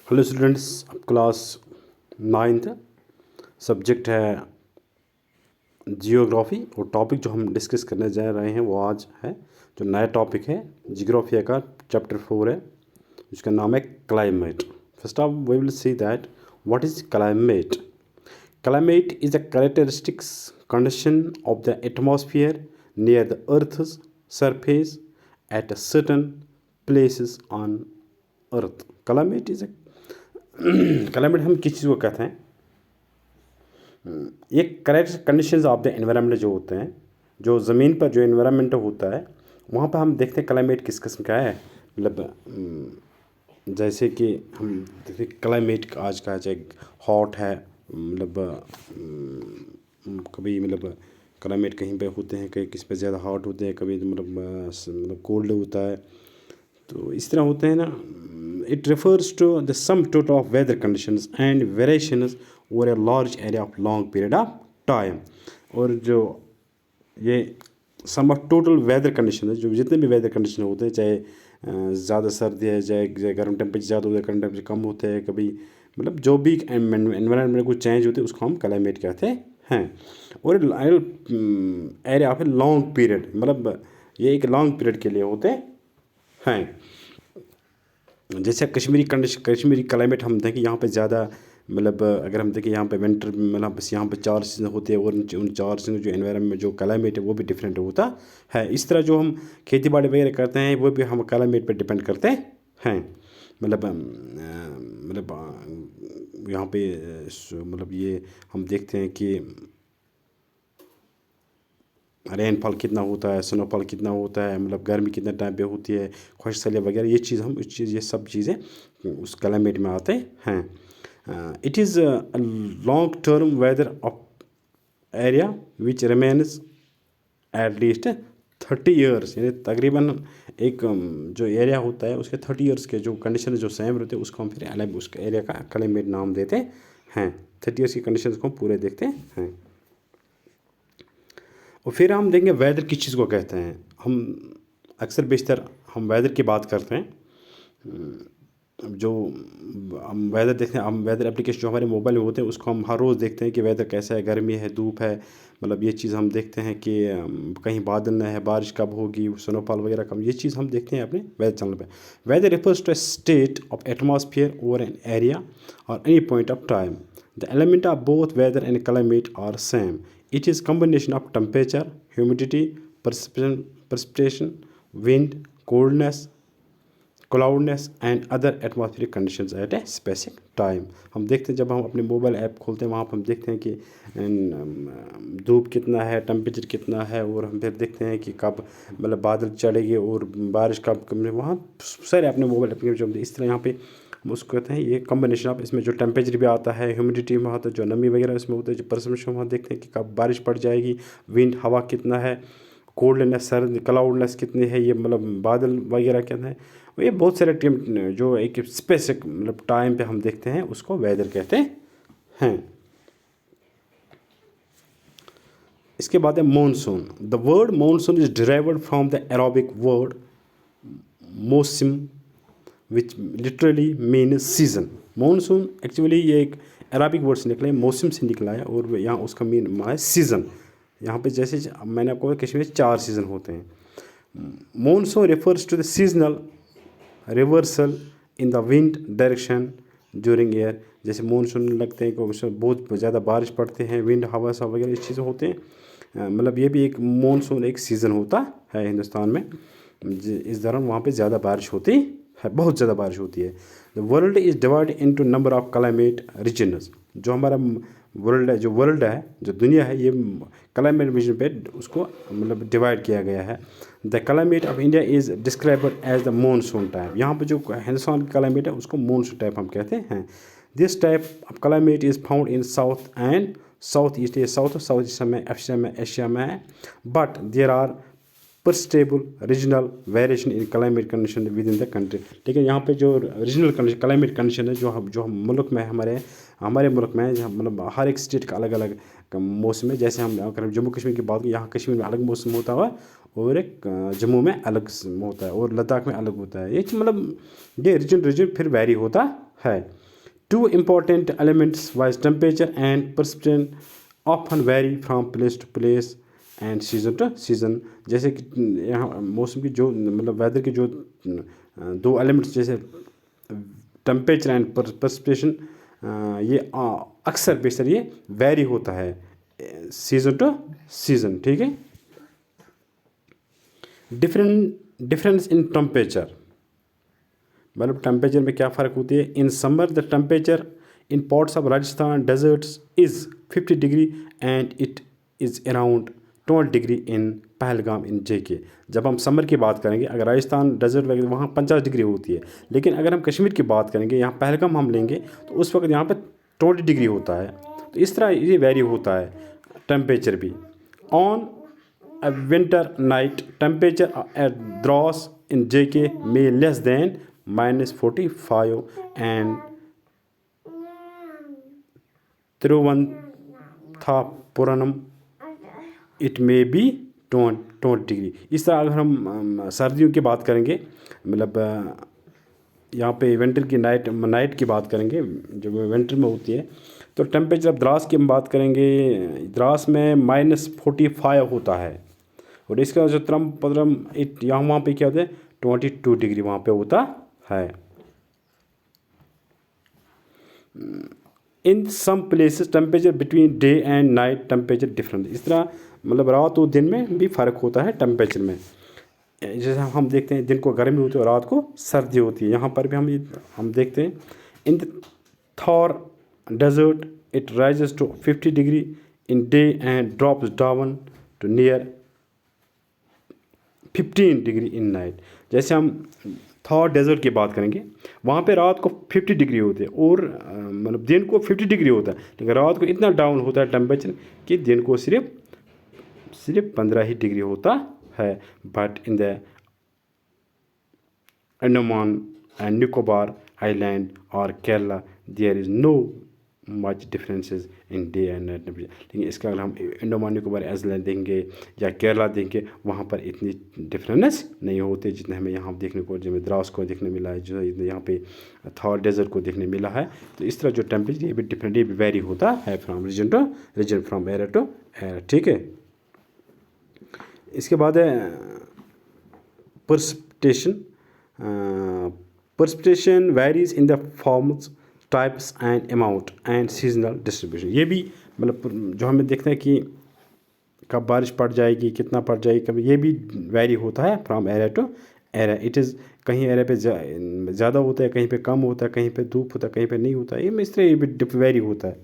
Hello students, अब class 9th subject है geography. और टॉपिक जो हम डिस्कस करने जा रहे हैं वो आज है जो नया टॉपिक है जियोग्राफिया का चैप्टर 4 है, जिसका नाम है climate. First of we will see that what is climate. Climate is a characteristics condition of the atmosphere near the earth's surface at certain places on earth. Climate is climate हम किस चीज़ को कहते हैं? ये correct conditions of the environment जो होते हैं, जो ज़मीन पर जो एनवायरनमेंट होता है वहाँ पर हम देखते हैं क्लाइमेट किस किस्म का है। मतलब जैसे कि हम देखते क्लाइमेट आज का चाहे हॉट है, मतलब कभी मतलब क्लाइमेट कहीं पे होते हैं, कहीं किस पे ज़्यादा हॉट होते हैं, कभी मतलब कोल्ड होता है। तो इस तरह होते हैं ना। It refers to the sum total of weather conditions and variations over a large area of long period of time. और जो ये sum of total weather condition है, जो जितने भी वेदर कंडीशन होते हैं, चाहे ज़्यादा सर्दी है, चाहे गर्म टेम्परेचर ज़्यादा होता है, गर्म टेम्परेचर कम होते हैं, कभी मतलब जो भी एनवायरनमेंट में कुछ चेंज होते हैं उसको हम क्लाइमेट कहते हैं। और area of a long period, मतलब ये एक लॉन्ग पीरियड के लिए होते हैं। जैसे कश्मीरी क्लाइमेट हम देखें यहाँ पे ज़्यादा, मतलब अगर हम देखें यहाँ पे विंटर, मतलब बस यहाँ पे 4 सीज़न होते हैं और उन 4 सीज़न जो एनवायरनमेंट में जो क्लाइमेट है वो भी डिफरेंट होता है। इस तरह जो हम खेती बाड़ी वगैरह करते हैं वो भी हम क्लाइमेट पे डिपेंड करते हैं। यहाँ पे मतलब ये हम देखते हैं कि रेनफॉल कितना होता है, स्नोफॉल कितना होता है, मतलब गर्मी कितने टाइम पे होती है, खुश सली वगैरह, ये सब चीज़ें उस क्लाइमेट में आते हैं। It is long term weather of area which remains at least 30 years, यानी तकरीबन एक जो एरिया होता है उसके 30 ईयर्स के जो कंडीशन जो सेम रहते हैं उसको हम फिर अलग उस एरिया का क्लाइमेट नाम देते हैं। 30 ईयर्स की कंडीशन को हम पूरे देखते हैं। और फिर हम देखेंगे वेदर किस चीज़ को कहते हैं। हम अक्सर बेशतर हम वेदर की बात करते हैं। जो हम वेदर देखते हैं, हम वेदर एप्लीकेशन जो हमारे मोबाइल में होते हैं उसको हम हर रोज़ देखते हैं कि वेदर कैसा है, गर्मी है, धूप है, मतलब ये चीज़ हम देखते हैं कि कहीं बादल न है, बारिश कब होगी, स्नोफॉल वगैरह कब, ये चीज़ हम देखते हैं अपने वेदर चैनल पे। Weather refers to a state of atmosphere over an area और any point of time. The element of both weather and climate are same. It is combination of temperature, humidity, precipitation, wind, coldness, cloudiness and other atmospheric conditions at a specific time। हम देखते हैं जब हम अपने mobile app खोलते हैं वहाँ पर हम देखते हैं कि धूप कितना है, टेम्परेचर कितना है, और हम फिर देखते हैं कि कब मतलब बादल चढ़ेंगे और बारिश कब, वहाँ सारे अपने मोबाइल एप्लीकेशन इस तरह यहाँ पे उसको कहते हैं। ये कम्बिनेशन ऑफ इसमें जो टेम्परेचर भी आता है, ह्यूमिडिटी में आता है, जो नमी वगैरह इसमें होता है, जो परसेप्शन वहाँ देखते हैं कि कब बारिश पड़ जाएगी, विंड हवा कितना है, कोल्डनेस सर्द क्लाउडनेस कितनी है, ये मतलब बादल वगैरह क्या है। ये बहुत सारे टीम जो एक स्पेसिफिक मतलब टाइम पे हम देखते हैं उसको वेदर कहते हैं। इसके बाद है monsoon. The word monsoon is derived from the Arabic word mausam which literally mean season. Monsoon actually ये एक अरबिक वर्ड से निकला है, मौसम से निकला है, और यहाँ उसका मीन है सीज़न। यहाँ पे जैसे मैंने आपको कश्मीर में 4 सीज़न होते हैं। Monsoon refers to the seasonal reversal in the wind direction during year. जैसे मानसून लगते हैं कि उसमें बहुत ज़्यादा बारिश पड़ते हैं, विंड हवा सा वगैरह इस चीज़ें होते हैं। मतलब ये भी एक मानसून एक सीज़न होता है हिंदुस्तान में। इस दौरान वहाँ पे ज़्यादा बारिश होती है, बहुत ज़्यादा बारिश होती है। The world is divide into number of climate regions. जो हमारा वर्ल्ड है, जो दुनिया है, ये क्लाइमेट रीजन पे उसको मतलब डिवाइड किया गया है। The climate of India is described as the monsoon type. यहाँ पे जो हिंदुस्तान का क्लाइमेट है उसको मानसून टाइप हम कहते हैं। This type of climate is found in south and south east. ये साउथ ईस्ट में एशिया में है, but there are perceptible regional variation in climate condition within the country. लेकिन यहाँ पे जो रीजनल क्लाइमेट कंडीशन है जो हम मुल्क में हमारे मुल्क में मतलब हर एक स्टेट का अलग अलग मौसम है। जैसे हम अगर जम्मू कश्मीर की बात करें, यहाँ कश्मीर में अलग मौसम होता है और एक जम्मू में अलग होता है और लद्दाख में अलग होता है। ये मतलब ये रीजन फिर वेरी होता है। Two important elements viz temperature and precipitation often vary from place to place and season to season. जैसे कि यहाँ मौसम की जो मतलब वेदर के जो दो एलिमेंट्स जैसे टेम्परेचर एंड precipitation, ये अक्सर बेशतर ये वेरी होता है सीज़न टू सीज़न। ठीक है। डिफरेंस इन टेम्परेचर, मतलब टेम्परेचर में क्या फ़र्क होती है। In summer the temperature in parts of Rajasthan deserts is 50 degree and it is around 12 degree in Pahalgam in JK। जब हम समर की बात करेंगे, अगर राजस्थान डेजर्ट वगैरह वहाँ 50 डिग्री होती है, लेकिन अगर हम कश्मीर की बात करेंगे, यहाँ पहलगाम हम लेंगे तो उस वक्त यहाँ पर 20 डिग्री होता है। तो इस तरह ये वेरी होता है टेम्परेचर भी। On a winter night temperature at Dros in JK may less than -45 and Thiruvananthapuram it may be 20 degree. इस तरह अगर हम सर्दियों की बात करेंगे, मतलब यहाँ पे विंटर की नाइट की बात करेंगे जो विंटर में होती है, तो टेम्परेचर द्रास की हम बात करेंगे, द्रास में -45 होता है। और इसका जो त्रम यहाँ वहाँ पे क्या होता है 22 डिग्री वहाँ पे होता है। In some places temperature between day and night temperature different. इस तरह मतलब रात और दिन में भी फ़र्क होता है टेम्परेचर में। जैसे हम देखते हैं दिन को गर्मी होती है और रात को सर्दी होती है, यहाँ पर भी हम देखते हैं। In the Thar desert it rises to 50 degree in day and drops down to near 15 degree in night. जैसे हम थॉर डेजर्ट की बात करेंगे, वहाँ पे रात को 50 डिग्री होते हैं और मतलब दिन को 50 डिग्री होता है, लेकिन रात को इतना डाउन होता है टेम्परेचर कि दिन को सिर्फ 15 ही डिग्री होता है। But in the Andaman and Nicobar island और Kerala there is no much differences in day and night temperature. लेकिन इसका अगर हम अंडमान निकोबार आइलैंड देंगे या केरला देंगे, वहाँ पर इतनी डिफरेंस नहीं होते जितने हमें यहाँ देखने को, जो द्रास को देखने मिला है, जो यहाँ पे थॉर डेजर्ट को देखने मिला है। तो इस तरह जो टेम्परेचर ये भी डिफरेंट, ये भी वेरी होता है from region to region, from area to area. ठीक है। इसके बाद है precipitation varies in the forms, types and amount and seasonal distribution. ये भी मतलब जो हमें देखते हैं कि कब बारिश पड़ जाएगी, कितना पड़ जाएगी, कब, ये भी वेरी होता है from area to area. It is कहीं एरिया पे ज़्यादा होता है, कहीं पे कम होता है, कहीं पे धूप होता है, कहीं पे नहीं होता है। ये इस तरह ये भी वेरी होता है।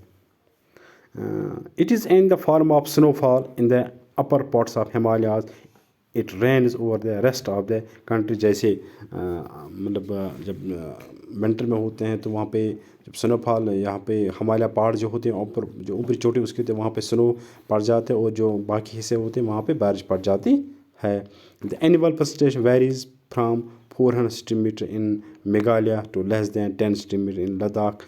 It is in the form of snowfall in the upper parts of Himalayas, it rains over the rest of the country. जैसे मतलब जब विंटर में होते हैं तो वहाँ पे जब स्नोफॉल, यहाँ पे हिमालय पहाड़ जो होते हैं ऊपर, जो ऊपरी चोटी उसके होते हैं, वहाँ पे स्नो पड़ जाते हैं और जो बाकी हिस्से होते हैं वहाँ पे बारिश पड़ जाती है। The annual precipitation varies from 400 centimetre in Meghalaya to less than 10 centimetre in Ladakh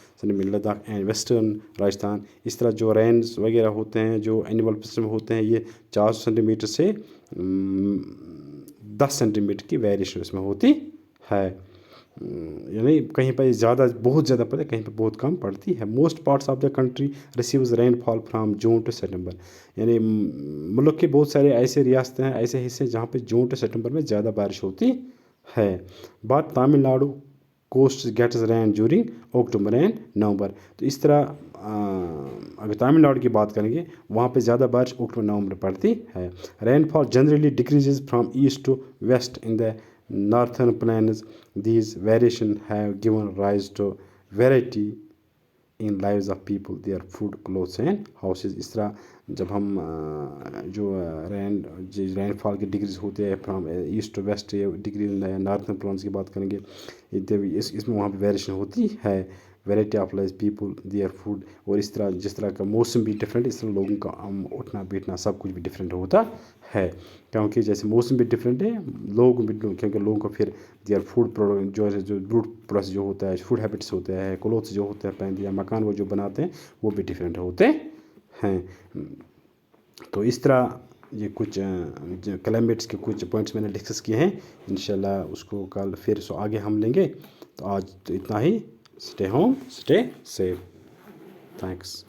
and western Rajasthan. इस तरह जो रेंज वगैरह होते हैं, जो एनुअल प्रेसिपिटेशन होते हैं, ये 400 सेंटीमीटर से 10 सेंटीमीटर की वेरिएशन इसमें होती है। यानी कहीं पर ज़्यादा, बहुत ज़्यादा पड़ती है, कहीं पर बहुत कम पड़ती है। Most parts of the country receives rainfall from June to September. यानी मुल्क के बहुत सारे ऐसे रियासतें हैं, ऐसे हिस्से जहाँ पे जून टू सितंबर में ज़्यादा बारिश होती है। But Tamil Nadu coast gets rain during October and November. तो इस तरह अगर तमिलनाडु की बात करेंगे, वहाँ पे ज़्यादा बारिश अक्टूबर नवंबर पड़ती है। Rainfall generally decreases from east to west in the northern plains. These variations have given rise to variety in lives of people, their food, clothes and houses. इस तरह जब हम जो रेनफॉल के डिग्रीज होते हैं from east to west, degree northern plans की बात करेंगे, इसमें वहाँ पे वेरिएशन होती है। Variety of life, people, their food. और इस तरह जिस तरह का मौसम भी डिफरेंट, इस तरह लोगों का उठना बैठना सब कुछ भी डिफरेंट होता है। क्योंकि जैसे मौसम भी डिफरेंट है, लोग भी, क्योंकि लोगों को फिर देयर फूड प्रोडक्ट जो फूड प्रोसेस जो होता है, फूड हैबिट्स होते हैं, क्लोथ्स जो होते हैं पहनते, या मकान वो जो बनाते हैं, वो भी डिफरेंट होते हैं। तो इस तरह ये कुछ क्लाइमेट्स के कुछ पॉइंट्स मैंने डिस्कस किए हैं। इंशाल्लाह उसको कल फिर आगे हम लेंगे। तो आज तो इतना ही। Stay home, stay safe. Thanks.